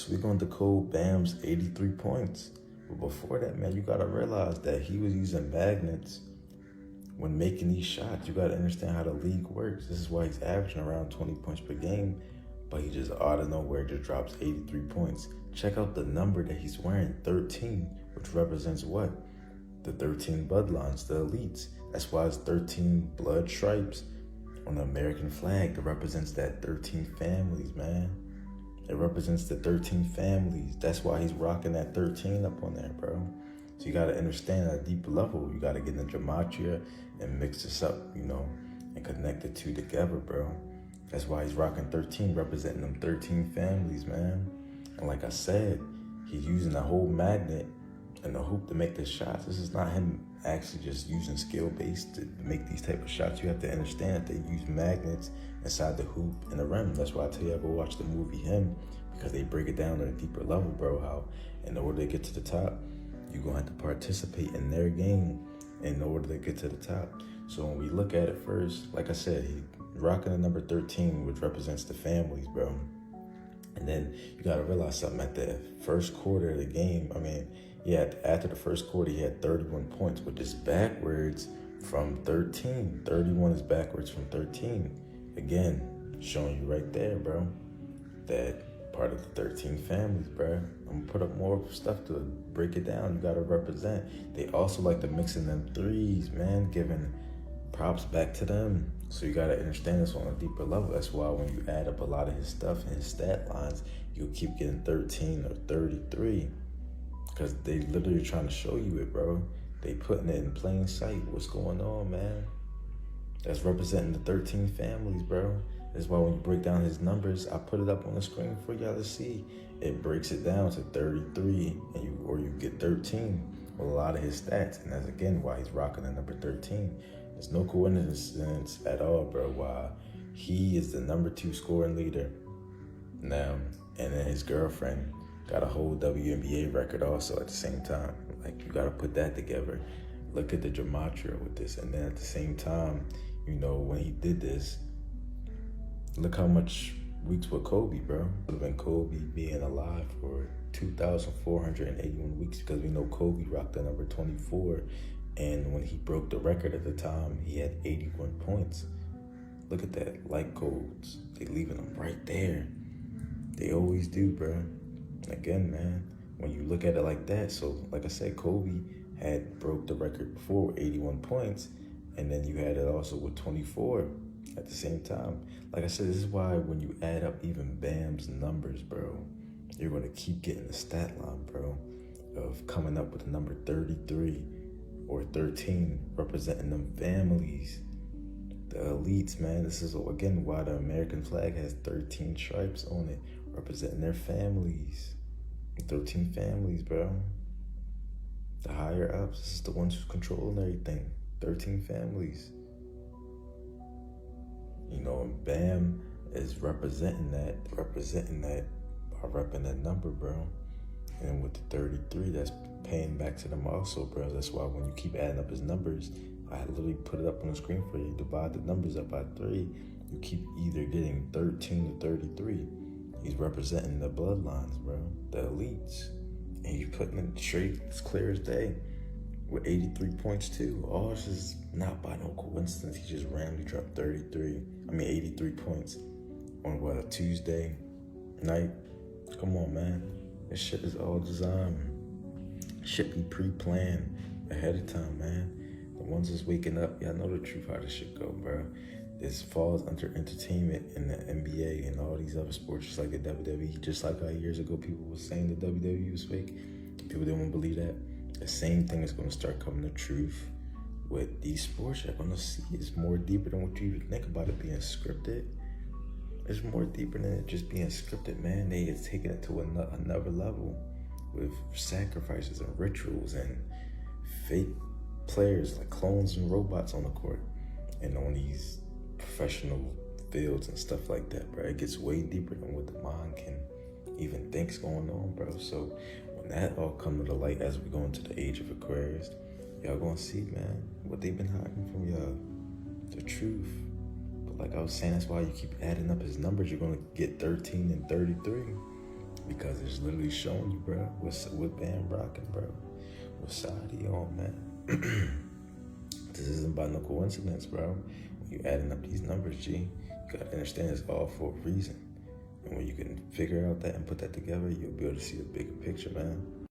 Next, we're going to decode Bam's 83 points. But before that, man, you got to realize that he was using magnets when making these shots. You got to understand how the league works. This is why he's averaging around 20 points per game, but he just out of nowhere just drops 83 points. Check out the number that he's wearing, 13, which represents what? The 13 bloodlines, the elites. That's why it's 13 blood stripes on the American flag. That represents that 13 families, man. It represents the 13 families. That's why he's rocking that 13 up on there, bro. So you got to understand at a deeper level. You got to get in the gematria and mix this up, and connect the two together, bro. That's why he's rocking 13, representing them 13 families, man. And like I said, he's using the whole magnet and the hoop to make the shots. This is not him actually just using skill-based to make these type of shots. You have to understand that they use magnets inside the hoop and the rim. That's why I tell you, I go watch the movie Him, because they break it down at a deeper level, bro, how in order to get to the top, you're going to have to participate in their game in order to get to the top. So when we look at it first, like I said, he's rocking the number 13, which represents the families, bro. And then you got to realize something. At the first quarter of the game, after the first quarter, he had 31 points, which is backwards from 13. 31 is backwards from 13. Again, showing you right there, bro, that part of the 13 families, bro. I'm gonna put up more stuff to break it down. You gotta represent. They also like to mix in them threes, man, giving props back to them. So you gotta understand this on a deeper level. That's why when you add up a lot of his stuff and his stat lines, you'll keep getting 13 or 33. Because they literally trying to show you it, bro. They putting it in plain sight. What's going on, man? That's representing the 13 families, bro. That's why when you break down his numbers, I put it up on the screen for y'all to see. It breaks it down to 33, and you get 13 with a lot of his stats. And that's, again, why he's rocking the number 13. There's no coincidence at all, bro, why he is the number 2 scoring leader now. And then his girlfriend got a whole WNBA record also at the same time. Like, you got to put that together. Look at the gematria with this. And then at the same time, when he did this, look how much weeks with Kobe, bro. It would have been Kobe being alive for 2,481 weeks, because we know Kobe rocked the number 24. And when he broke the record at the time, he had 81 points. Look at that, like codes. They leaving them right there. They always do, bro. Again, man, when you look at it like that, so like I said, Kobe had broke the record before with 81 points, and then you had it also with 24 at the same time. Like I said, this is why when you add up even Bam's numbers, bro, you're going to keep getting the stat line, bro, of coming up with the number 33 or 13, representing them families, the elites, man. This is, again, why the American flag has 13 stripes on it, representing their families. 13 families, bro. The higher ups, this is the ones who's controlling everything. 13 families. And Bam is representing that by repping that number, bro. And with the 33, that's paying back to them also, bro. That's why when you keep adding up his numbers, I literally put it up on the screen for you. Divide the numbers up by 3. You keep either getting 13 to 33. He's representing the bloodlines, bro, the elites. And you putting it straight, as clear as day, with 83 points too. All this is not by no coincidence. He just randomly dropped 83 points on a Tuesday night. Come on, man. This shit is all designed. Shit be pre-planned ahead of time, man. The ones that's waking up, y'all know the truth how this shit go, bro. This falls under entertainment in the NBA and all these other sports, just like the WWE. Just like how years ago people were saying the WWE was fake. People didn't want to believe that. The same thing is going to start coming to truth with these sports. You're going to see it's more deeper than what you even think about it being scripted. It's more deeper than it just being scripted, man. They have taken it to another level with sacrifices and rituals and fake players like clones and robots on the court and on these professional fields and stuff like that, bro. It gets way deeper than what the mind can even think's going on, bro. So when that all come to the light as we go into the age of Aquarius, y'all gonna see, man, what they've been hiding from y'all, the truth. But like I was saying, that's why you keep adding up his numbers. You're gonna get 13 and 33. Because it's literally showing you, bro, what band rocking, bro. What side he on, man. This isn't by no coincidence, bro. When you adding up these numbers, G, you gotta understand it's all for a reason. And when you can figure out that and put that together, you'll be able to see a bigger picture, man.